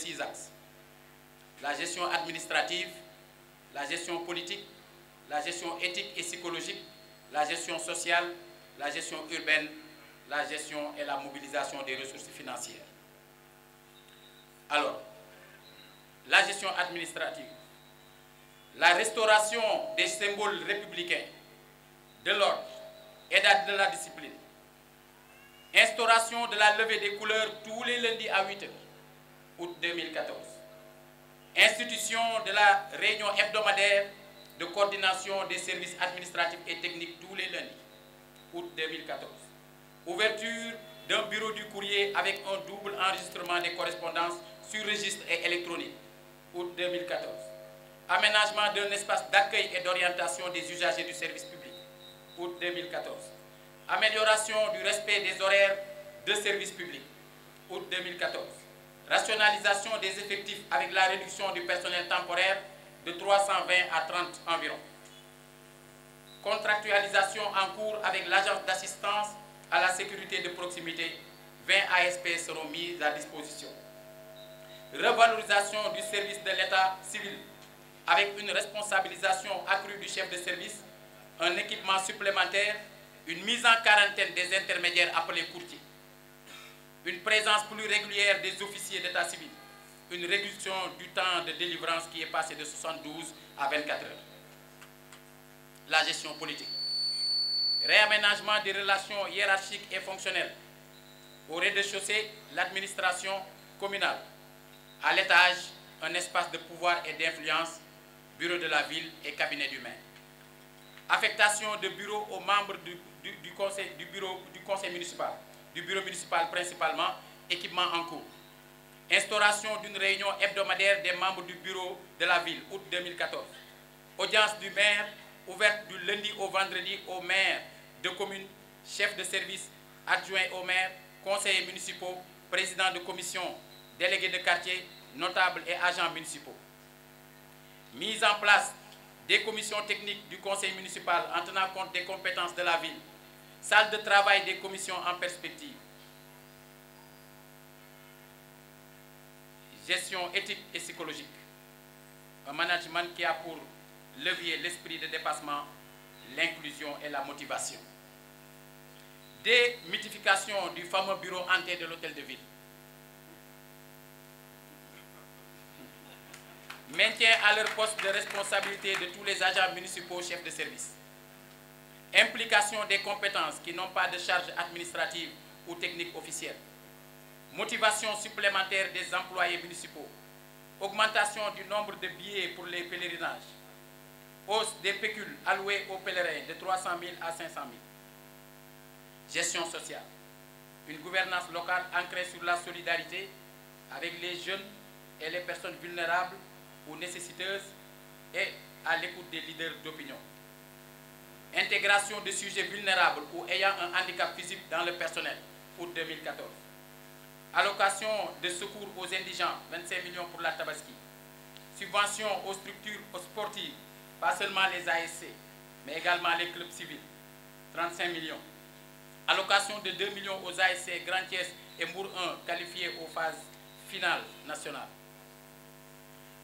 6 axes. La gestion administrative, la gestion politique, la gestion éthique et psychologique, la gestion sociale, la gestion urbaine, la gestion et la mobilisation des ressources financières. Alors, la gestion administrative, la restauration des symboles républicains, de l'ordre et de la discipline, instauration de la levée des couleurs tous les lundis à 8 h, août 2014, institution de la réunion hebdomadaire de coordination des services administratifs et techniques tous les lundis, août 2014, ouverture d'un bureau du courrier avec un double enregistrement des correspondances sur registre et électronique, août 2014, aménagement d'un espace d'accueil et d'orientation des usagers du service public, août 2014, amélioration du respect des horaires de service public, août 2014, rationalisation des effectifs avec la réduction du personnel temporaire de 320 à 30 environ, contractualisation en cours avec l'agence d'assistance à la sécurité de proximité, 20 ASP seront mis à disposition, revalorisation du service de l'État civil avec une responsabilisation accrue du chef de service, un équipement supplémentaire, une mise en quarantaine des intermédiaires appelés courtiers, une présence plus régulière des officiers d'état civil, une réduction du temps de délivrance qui est passé de 72 à 24 heures. La gestion politique, réaménagement des relations hiérarchiques et fonctionnelles. Au rez-de-chaussée, l'administration communale. À l'étage, un espace de pouvoir et d'influence, bureau de la ville et cabinet du maire. Affectation de bureaux aux membres du conseil municipal, du bureau municipal principalement, équipement en cours. Instauration d'une réunion hebdomadaire des membres du bureau de la ville, août 2014. Audience du maire, ouverte du lundi au vendredi aux maires de communes, chefs de service, adjoints au maire, conseillers municipaux, présidents de commission, délégués de quartier, notables et agents municipaux. Mise en place des commissions techniques du conseil municipal en tenant compte des compétences de la ville, salle de travail des commissions en perspective, gestion éthique et psychologique, un management qui a pour levier l'esprit de dépassement, l'inclusion et la motivation. Démythification du fameux bureau hanté de l'hôtel de ville. Maintien à leur poste de responsabilité de tous les agents municipaux chefs de service. Implication des compétences qui n'ont pas de charge administrative ou technique officielle. Motivation supplémentaire des employés municipaux. Augmentation du nombre de billets pour les pèlerinages. Hausse des pécules allouées aux pèlerins de 300 000 à 500 000. Gestion sociale. Une gouvernance locale ancrée sur la solidarité avec les jeunes et les personnes vulnérables ou nécessiteuses et à l'écoute des leaders d'opinion. Intégration de sujets vulnérables ou ayant un handicap physique dans le personnel, août 2014. Allocation de secours aux indigents, 25 millions pour la Tabaski. Subvention aux structures sportives, pas seulement les ASC, mais également les clubs civils, 35 millions. Allocation de 2 millions aux ASC Grand Thiès et Mbour 1 qualifiés aux phases finales nationales.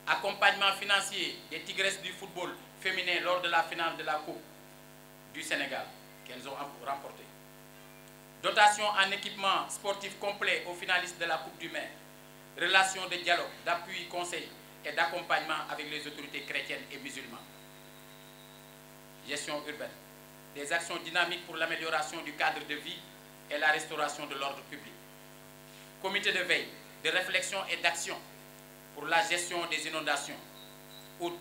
Accompagnement financier des Tigresses du football féminin lors de la finale de la Coupe du Sénégal qu'elles ont remportée. Dotation en équipement sportif complet aux finalistes de la Coupe du Maire. Relations de dialogue, d'appui, conseil et d'accompagnement avec les autorités chrétiennes et musulmanes. Gestion urbaine. Des actions dynamiques pour l'amélioration du cadre de vie et la restauration de l'ordre public. Comité de veille, de réflexion et d'action pour la gestion des inondations, août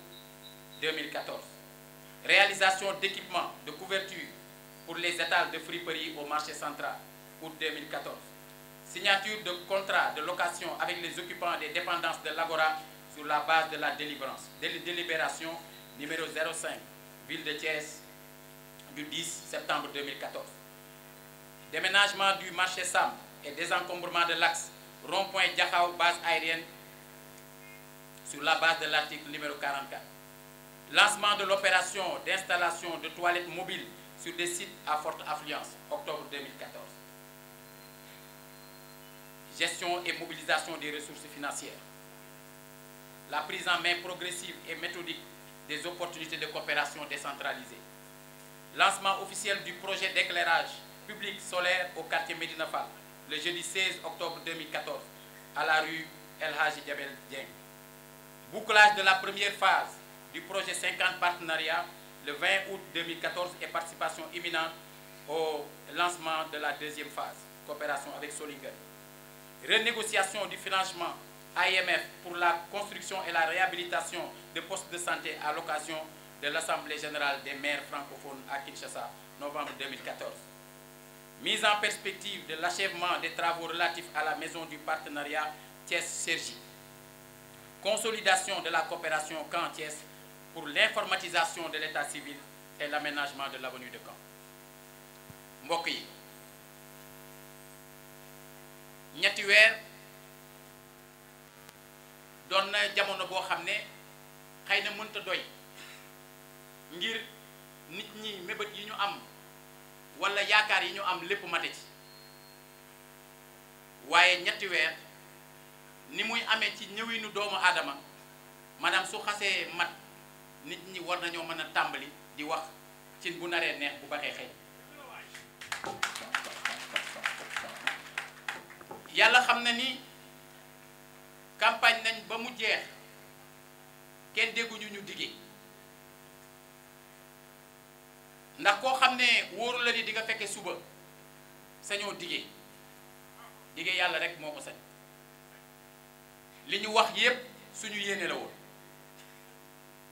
2014. Réalisation d'équipements de couverture pour les étals de friperie au marché central, août 2014. Signature de contrat de location avec les occupants des dépendances de l'Agora sur la base de la délibération numéro 05, ville de Thiès, du 10 septembre 2014. Déménagement du marché Sam et désencombrement de l'axe rond-point Diakhao, base aérienne, sur la base de l'article numéro 44. Lancement de l'opération d'installation de toilettes mobiles sur des sites à forte affluence, octobre 2014. Gestion et mobilisation des ressources financières. la prise en main progressive et méthodique des opportunités de coopération décentralisée, lancement officiel du projet d'éclairage public solaire au quartier Médina Fall le jeudi 16 octobre 2014 à la rue El Hadji Diabel Dieng, bouclage de la première phase du projet 50 partenariats le 20 août 2014 et participation imminente au lancement de la deuxième phase, coopération avec Solingen. Renégociation du financement AIMF pour la construction et la réhabilitation de postes de santé à l'occasion de l'Assemblée générale des maires francophones à Kinshasa, novembre 2014. Mise en perspective de l'achèvement des travaux relatifs à la maison du partenariat Thiès-Cergy. Consolidation de la coopération Caen-Thiès pour l'informatisation de l'état civil et l'aménagement de l'avenue de Caen. mbokk yi ñetti weer doon na jamono boo xam ne xëy na mënta doy ngir nit ñi mébét yi ñu am walla yaakaar yi ñu am lépp mate ci waaye ñetti weer ni muy amee ci ñëwinu doomu aadama maanaam su xasee mat nit ñi war nañoo mën a tàmbali di wax cin bu naree neex bu baxee xëy yàlla xam na ni campagne nañ ba mu jeex kenn dégguñu ñu digee ndax koo xam ne wóoru la ni di nga fekke suba sañoo digee yàlla rek moo ko sañ li ñu wax yépp suñu yéene la woon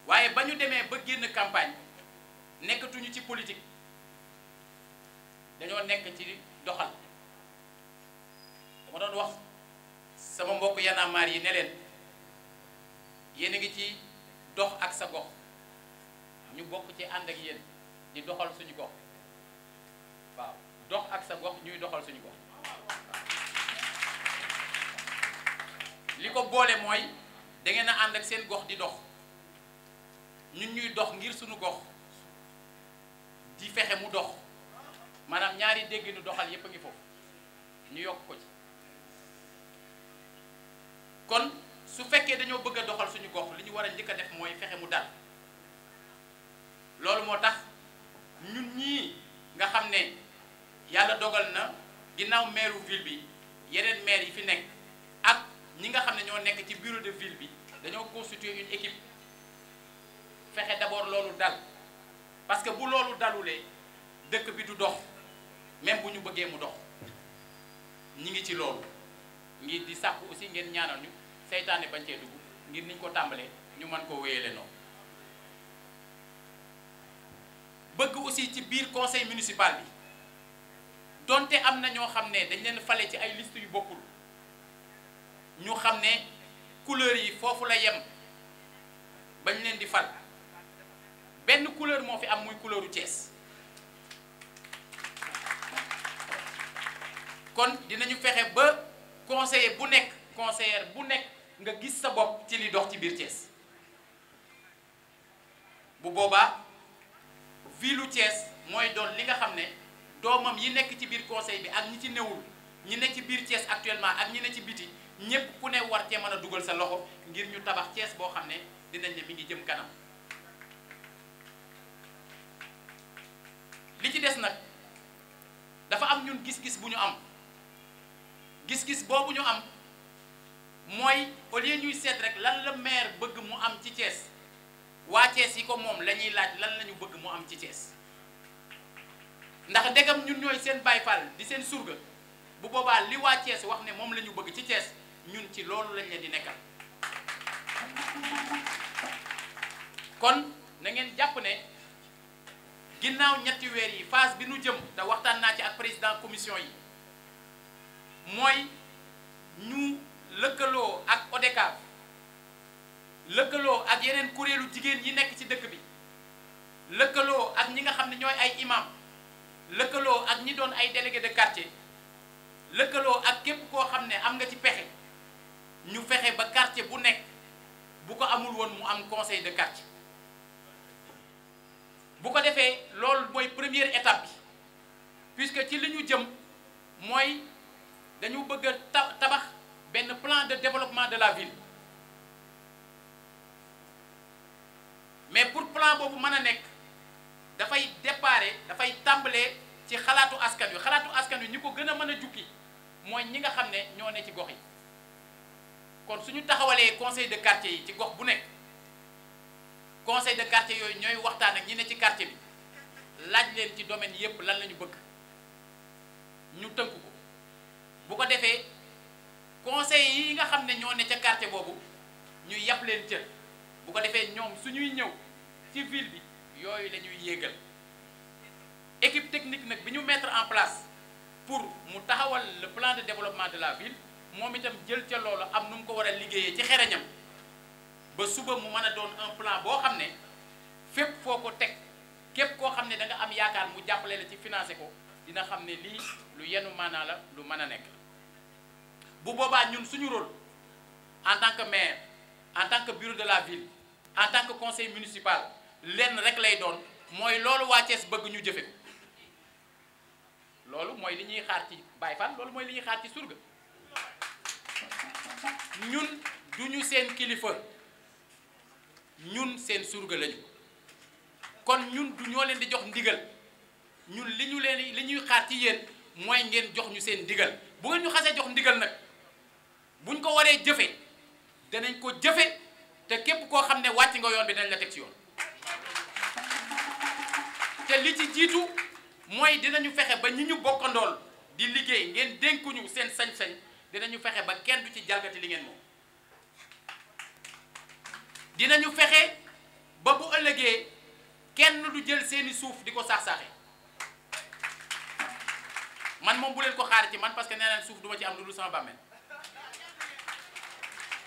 waaye ba ñu demee ba génn campagne nekkatuñu ci politique dañoo nekk ci doxal dama doon wax sama mbokk yanamaar yi ne leen yéen a ngi ci dox ak sa gox ñu bokk ci ànd ak yéen di doxal suñu gox waaw dox ak sa gox ñuy doxal suñu gox li ko boole mooy da ngeen a ànd ak seen gox di dox ñun ñuy dox ngir suñu gox di fexe mu dox maanaam ñaari dégginu doxal yépp a ngi foofu ñu yokk ko ci kon su fekkee dañoo bëgg a doxal suñu gox li ñu war a njëkk a def mooy fexe mu dal loolu moo tax ñun ñii nga xam ne yàlla dogal na ginnaaw maire ville bi yeneen maire yi fi nekk ak ñi nga xam ne ñoo nekk ci bureau de ville bi dañoo constituer une équipe fexe d'abord loolu dal parce que bu loolu dalulee dëkk bi du dox même bu ñu bëggee mu dox ñi ngi ci loolu ngir di sàkku aussi ngeen ñaanal ñu seytaane bañ cee dugg ngir niñ ko tàmbalee ñu mën ko wéyale noonu bëgg aussi ci biir conseil municipal bi donte am na ñoo xam ne dañ leen fale ci ay liste yu bokkul ñu xam ne couleur yi foofu la yem bañ leen di fal benn couleur moo fi am muy couleuru Thiès kon dinañu fexe ba conseiller bu nekk conseillère bu nekk nga gis sa bopp ci li dox ci biir Thiès bu boobaa ville Thiès mooy doon li nga xam ne doomam yi nekk ci biir conseil bi ak ñi ci newul ñi ne ci biir Thiès actuellement ak ñi ne ci biti ñépp ku ne war cee mën a dugal sa loxo ngir ñu tabax Thiès boo xam ne dinañ ne mi ngi jëm kanam li ci des nag dafa am ñun gis-gis bu ñu am gis-gis boobu ñu am mooy au lieu ñuy seet rek lan la maire bëgg mu am ci Thiès waa Thiès yi ko moom la ñuy laaj lan la ñu bëgg mu am ci Thiès ndax ndegam ñun ñooy seen Baay Faal di seen surga bu boobaa li waa Thiès wax ne moom la ñu bëgg ci Thiès ñun ci loolu lañ leen di nekkal kon na ngeen jàpp ne ginnaaw ñetti weer yi phase bi nu jëm te waxtaan naa ci ak président commission yi mooy ñu lëkkaloo ak ODCAV lëkkaloo ak yeneen kuréelu jigéen yi nekk ci dëkk bi lëkkaloo ak ñi nga xam ne ñooy ay imam lëkkaloo ak ñi doon ay délégué de quartier lëkkaloo ak képp koo xam ne am nga ci pexe ñu fexe ba quartier bu nekk bu ko amul woon mu am conseil de quartier bu ko defee loolu mooy première étape bi puisque ci li ñu jëm mooy dañu bëgg a tabax benn plan de développement de la ville mais pour plan boobu mën a nekk dafay déparé dafay tàmbalee ci xalaatu askan wi ñi ko gën a mën a jukki mooy ñi nga xam ne ñoo ne ci gox yi kon suñu taxawalee conseil de quartier yi ci gox bu nekk conseil de quartier yooyu ñooy waxtaan ak ñi ne ci quartier bi laaj leen ci domaine yépp lan la ñu bëgg ñu tënk ko bu ko defee conseil yi nga xam ne ñoo ne ca quartier boobu ñu yàpp leen cër bu ko defee ñoom suñuy ñëw ci ville bi yooyu la ñuy yéegal équipe technique nag bi ñu mettre en place pour mu taxawal le plan de développement de la ville moom itam jël ca loolu am nu mu ko war a liggéeyee ci xereñam ba suba mu mën a doon un plan boo xam ne fépp foo ko teg képp koo xam ne da nga am yaakaar mu jàppale la ci financé ko dina xam ne lii lu yenu maanaa la lu mën a nekk bu boobaa ñun suñu rôle en tant que maire en tant que bureau de la ville en tant que conseil municipal lenn rek lay doon mooy loolu waa Thiès bëgg ñu jëfe loolu mooy li ñuy xaar ci Baye Fall loolu mooy li ñuy xaar ci surga ñun duñu seen kilifa ñun seen surga lañu kon ñun du ñoo leen di jox ndigal ñun li ñuy xaar ci yéen mooy ngeen jox ñu seen ndigal bu ngeen ñu xasee jox ndigal nag buñ ko waree jëfe danañ ko jëfe te képp koo xam ne wàcc nga yoon bi dañ la teg ci yoon te li ci jiitu mooy dinañu fexe ba ñi ñu bokkandool di liggéey ngeen dénkuñu seen sañ-sañ dinañu fexe ba kenn du ci jalgati li ngeen moom dinañu fexe ba bu ëllëgee kenn du jël seeni suuf di ko saax-saaxe man moom bu leen ko xaar ci man parce que nee naan suuf duma ci am lu dul sama bàmmeel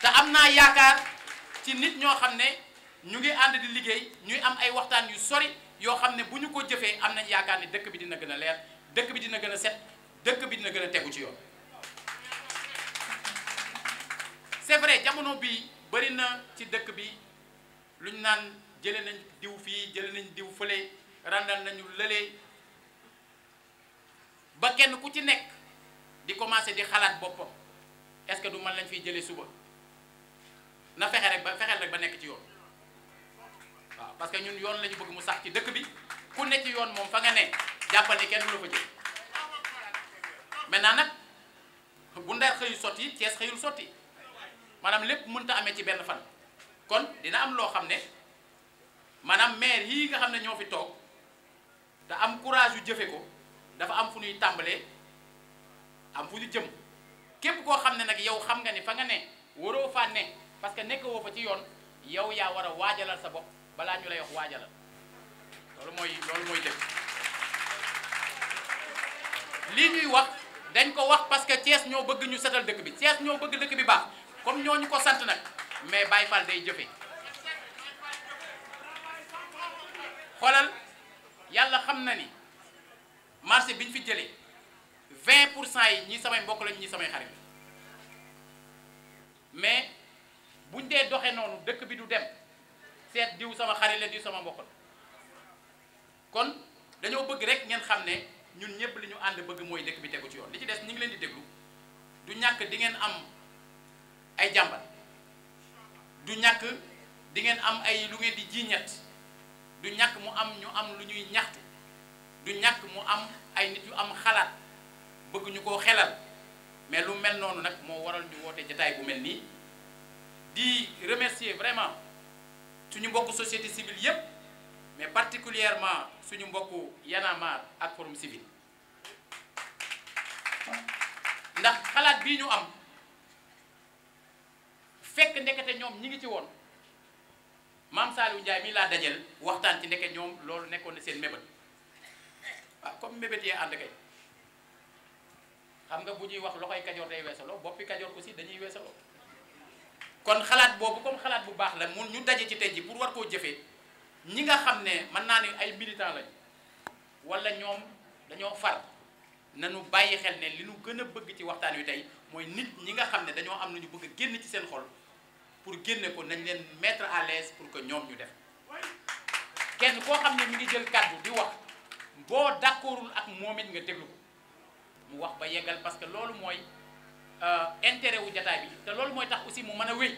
te am naa yaakaar ci nit ñoo xam ne ñu ngi ànd di liggéey ñuy am ay waxtaan yu sori yoo xam ne bu ñu ko jëfee am nañ yaakaar ne dëkk bi dina gën a leer dëkk bi dina gën a set dëkk bi dina gën a tegu ci yoon c'est vrai jamono bii bëri na ci dëkk bi lu ñu naan jële nañ diw fii jële nañ diw fële randal nañu lële ba kenn ku ci nekk di commencer di xalaat boppam est-ce que du man lañ fiy jëlee suba na fexe rek fexeel rek ba nekk ci yoon waaw parce que ñun yoon la ñu bëgg mu sax ci dëkk bi ku ne ci yoon moom fa nga ne jàppal ni kenn du la fa jël maintenant nag bu Ndar xëyu sotti Thiès xëyul sotti maanaam lépp mënta amee ci benn fan kon dina am loo xam ne maanaam maire yii nga xam ne ñoo fi toog te am courage yu jëfe ko dafa am fu ñuy tàmbalee am fu ñu jëm képp koo xam ne nag yow xam nga ni fa nga ne waroo faa ne parce que nekk woo fa ci yoon yow yaa war a waajalal sa bopp balaa ñu lay wax waajalal loolu mooy dëgg lii ñuy wax dañ ko wax parce que Thiès ñoo bëgg ñu setal dëkk bi Thiès ñoo bëgg dëkk bi baax comme ñoo ñu ko sant nag mais Baye Fall day jëfe xoolal yàlla xam na ni marché bi ñu fi jëlee 20% yi ñii samay mbokk lañ ñii samay xarit mais buñ dee doxee noonu dëkk bi du dem seet diw sama xarit la diw sama mbokk la kon dañoo bëgg rek ngeen xam ne ñun ñëpp li ñu ànd bëgg mooy dëkk bi tegu ci yoon li ci des ñu ngi leen di déglu du ñàkk di ngeen am ay jàmbat du ñàkk di ngeen am ay lu ngeen di jiiñat du ñàkk mu am ñu am lu ñuy ñaxtu du ñàkk mu am ay nit yu am xalaat bëgg ñu koo xelal mais lu mel noonu nag moo waral ñu woote jataay bu mel nii di remercier vraiment suñu mbokku société civile yépp mais particulièrement suñu mbokku Y'en a marre ak Forum Civil ndax xalaat bii ñu am fekk ndekete ñoom ñi ngi ci woon Maam Saliou Ndiaye mii laa dajel waxtaan ci ndeke ñoom loolu nekkoon na seen mébét waaw comme mébét yee ànd kay xam nga bu ñuy wax loxoy kajoor day weesaloo boppi kajoor aussi dañuy weesaloo kon xalaat boobu comme xalaat bu baax la mun ñu daje ci tey ji pour war koo jëfee ñi nga xam ne mën naa ne ay militants lañu wala ñoom dañoo far nañu bàyyi xel ne li ñu gën a bëgg ci waxtaan wi tey mooy nit ñi nga xam ne dañoo am nañu bëgg a génn ci seen xol pour génne ko nañ leen mettre à l'aise pour que ñoom ñu def kenn koo xam ne mi ngi jël kàddu di wax boo d'accordul ak moom it nga déglu ko mu wax ba yeggal parce que loolu mooy intérêt wu jataay bi te loolu mooy tax aussi mu mën a wéy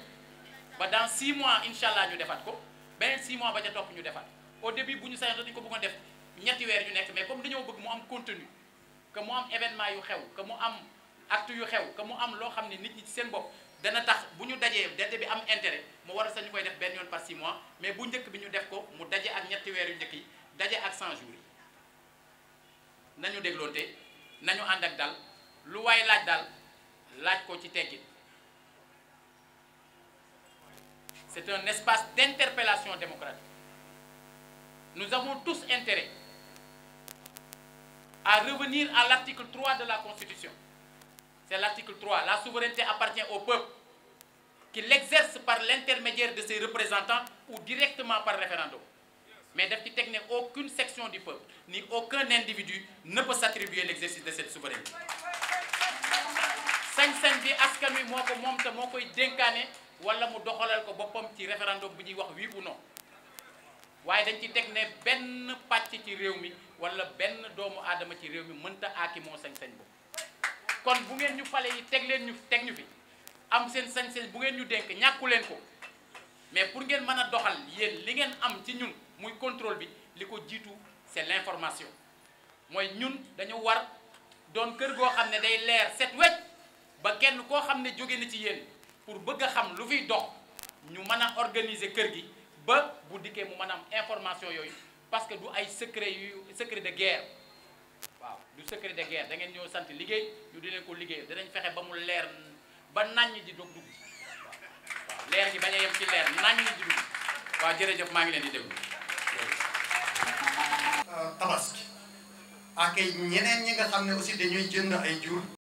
ba dans 6 mois incha allah ñu defaat ko beneen 6 mois ba ca topp ñu defal au début bu ñu sañoon dañu ko bëggoon def ñetti weer yu nekk mais comme dañoo bëgg mu am contenu que mu am événement yu xew que mu am acte yu xew que mu am loo xam ne nit ñi ci seen bopp dana tax bu ñu dajee date bi am intérêt mu war a sax ñu koy def benn yoon par 6 mois mais bu njëkk bi ñu def ko mu daje ak ñetti weer yu njëkk yi daje ak 100 jours yi nañu dégloonte nañu ànd ak dal lu waay laaj daal laaj ko ci teggin. C'est un espace d'interpellation démocratique. Nous avons tous intérêt à revenir à l'article 3 de la Constitution. C'est l'article 3. La souveraineté appartient au peuple, qui l'exerce par l'intermédiaire de ses représentants ou directement par référendum. Mais depuis technique, aucune section du peuple, ni aucun individu ne peut s'attribuer l'exercice de cette souveraineté. sañ-sañ bi askan wi moo ko moom te moo koy dénkaane wala mu doxalal ko boppam ci référendum bi ñuy wax oui ou non waaye dañ ci teg ne benn pàcc ci réew mi wala benn doomu aadama ci réew mi mënta aaki moo sañ-sañ boobu. kon bu ngeen ñu fale yi teg ñu fi am seen sañ-sañ bu ngeen ñu dénk ñàkku leen ko mais pour ngeen mën a doxal yéen li ngeen am ci ñun muy contrôle bi li ko jiitu c'est l'information mooy ñun dañu war doon kër goo xam ne day leer set wecc ba kenn koo xam ne jóge na ci yéen pour bëgg a xam lu fiy dox ñu mën a organiser kër gi ba bu dikkee mu mën a am information yooyu parce que du ay secret de guerre waaw du secret de guerre da ngeen ñëw sant liggéey ñu di leen ko liggéey danañ fexe ba mu leer ba naññ di dugg waaw leer gi bañ a yem ci leer naññ di dugg waaw jërëjëf maa ngi leen di déglu. Tabaski ak ñeneen ñi nga xam ne aussi dañuy jënd ay jur.